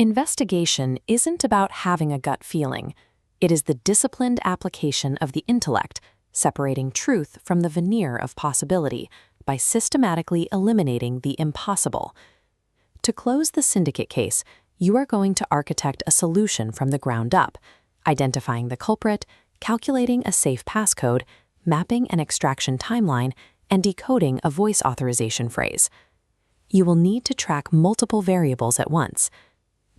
Investigation isn't about having a gut feeling. It is the disciplined application of the intellect, separating truth from the veneer of possibility by systematically eliminating the impossible. To close the Syndicate case, you are going to architect a solution from the ground up, identifying the culprit, calculating a safe passcode, mapping an extraction timeline, and decoding a voice authorization phrase. You will need to track multiple variables at once.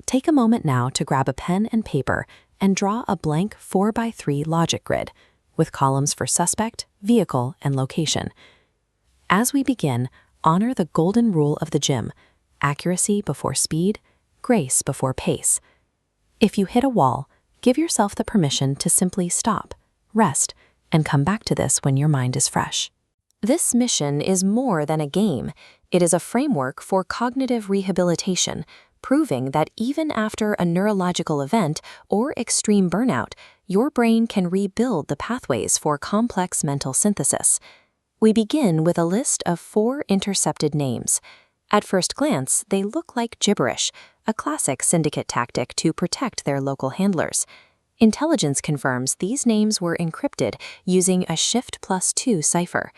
Take a moment now to grab a pen and paper and draw a blank 4x3 logic grid with columns for suspect, vehicle, and location. As we begin, honor the golden rule of the gym: accuracy before speed, grace before pace. If you hit a wall, give yourself the permission to simply stop, rest, and come back to this when your mind is fresh. This mission is more than a game. It is a framework for cognitive rehabilitation, proving that even after a neurological event or extreme burnout, your brain can rebuild the pathways for complex mental synthesis. We begin with a list of 4 intercepted names. At first glance, they look like gibberish, a classic Syndicate tactic to protect their local handlers. Intelligence confirms these names were encrypted using a Shift+2 cipher.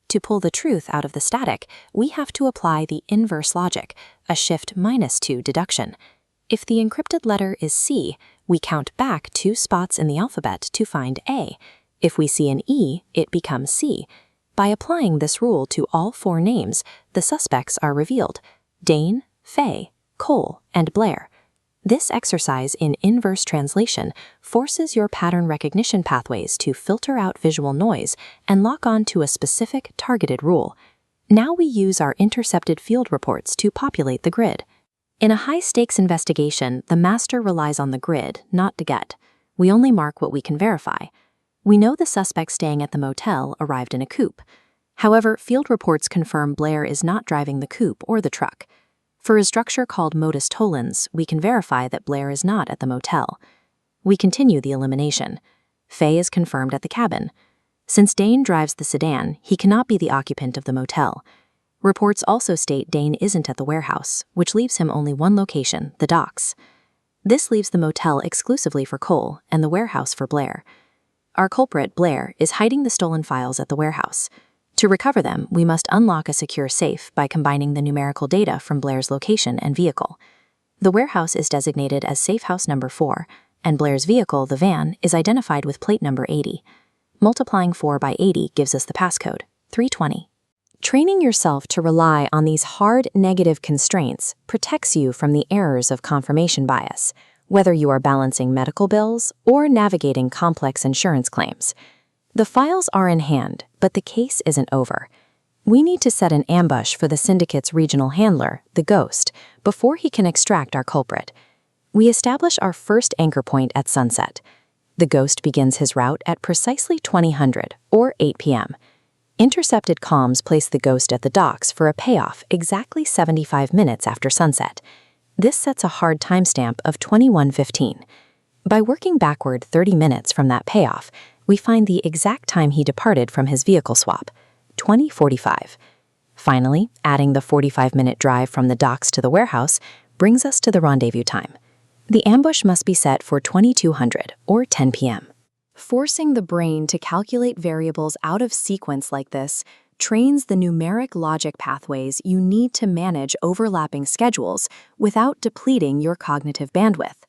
To pull the truth out of the static, we have to apply the inverse logic, a Shift-2 deduction. If the encrypted letter is C, we count back 2 spots in the alphabet to find A. If we see an E, it becomes C. By applying this rule to all 4 names, the suspects are revealed: Dane, Faye, Cole, and Blair. This exercise in inverse translation forces your pattern recognition pathways to filter out visual noise and lock on to a specific targeted rule. Now we use our intercepted field reports to populate the grid. In a high-stakes investigation, the master relies on the grid, not the gut. We only mark what we can verify. We know the suspect staying at the motel arrived in a coupe. However, field reports confirm Blair is not driving the coupe or the truck. For a structure called modus tollens, we can verify that Blair is not at the motel. We continue the elimination. Faye is confirmed at the cabin. Since Dane drives the sedan, he cannot be the occupant of the motel. Reports also state Dane isn't at the warehouse, which leaves him only one location, the docks. This leaves the motel exclusively for Cole and the warehouse for Blair. Our culprit, Blair, is hiding the stolen files at the warehouse. To recover them, we must unlock a secure safe by combining the numerical data from Blair's location and vehicle. The warehouse is designated as safe house number 4, and Blair's vehicle, the van, is identified with plate number 80. Multiplying 4 by 80 gives us the passcode, 320. Training yourself to rely on these hard negative constraints protects you from the errors of confirmation bias, whether you are balancing medical bills or navigating complex insurance claims. The files are in hand, but the case isn't over. We need to set an ambush for the Syndicate's regional handler, the Ghost, before he can extract our culprit. We establish our first anchor point at sunset. The Ghost begins his route at precisely 2000 or 8 p.m. Intercepted comms place the Ghost at the docks for a payoff exactly 75 minutes after sunset. This sets a hard timestamp of 21:15. By working backward 30 minutes from that payoff, we find the exact time he departed from his vehicle swap, 20:45. Finally, adding the 45-minute drive from the docks to the warehouse brings us to the rendezvous time. The ambush must be set for 2200 or 10 p.m. Forcing the brain to calculate variables out of sequence like this trains the numeric logic pathways you need to manage overlapping schedules without depleting your cognitive bandwidth.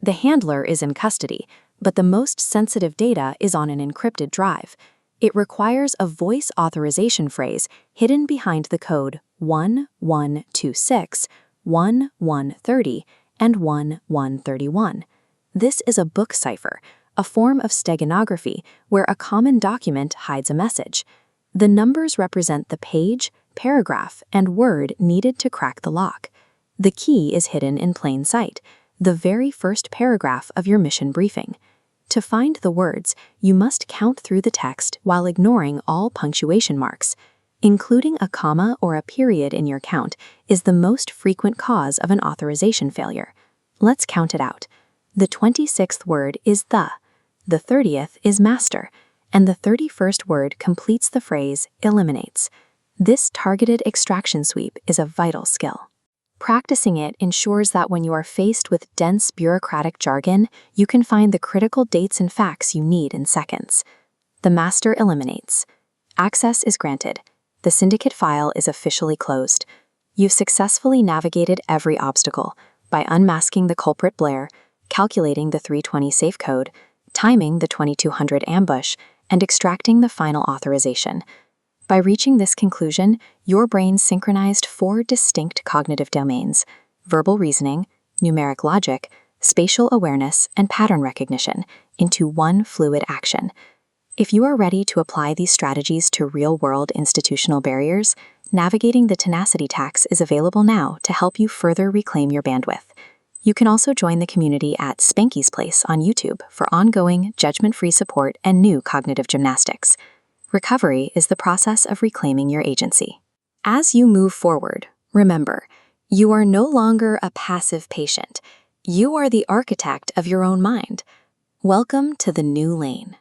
The handler is in custody, but the most sensitive data is on an encrypted drive. It requires a voice authorization phrase hidden behind the code 1126, 1130, and 1131. This is a book cipher, a form of steganography where a common document hides a message. The numbers represent the page, paragraph, and word needed to crack the lock. The key is hidden in plain sight, the very first paragraph of your mission briefing. To find the words, you must count through the text while ignoring all punctuation marks. Including a comma or a period in your count is the most frequent cause of an authorization failure. Let's count it out. The 26th word is the 30th is master, and the 31st word completes the phrase eliminates. This targeted extraction sweep is a vital skill. Practicing it ensures that when you are faced with dense bureaucratic jargon, you can find the critical dates and facts you need in seconds. The master eliminates. Access is granted. The Syndicate file is officially closed. You've successfully navigated every obstacle by unmasking the culprit Blair, calculating the 320 safe code, timing the 2200 ambush, and extracting the final authorization. By reaching this conclusion, your brain synchronized 4 distinct cognitive domains: verbal reasoning, numeric logic, spatial awareness, and pattern recognition into one fluid action. If you are ready to apply these strategies to real-world institutional barriers, Navigating the Tenacity Tax is available now to help you further reclaim your bandwidth. You can also join the community at Spanky's Place on YouTube for ongoing, judgment-free support and new cognitive gymnastics. Recovery is the process of reclaiming your agency. As you move forward, remember, you are no longer a passive patient. You are the architect of your own mind. Welcome to the new lane.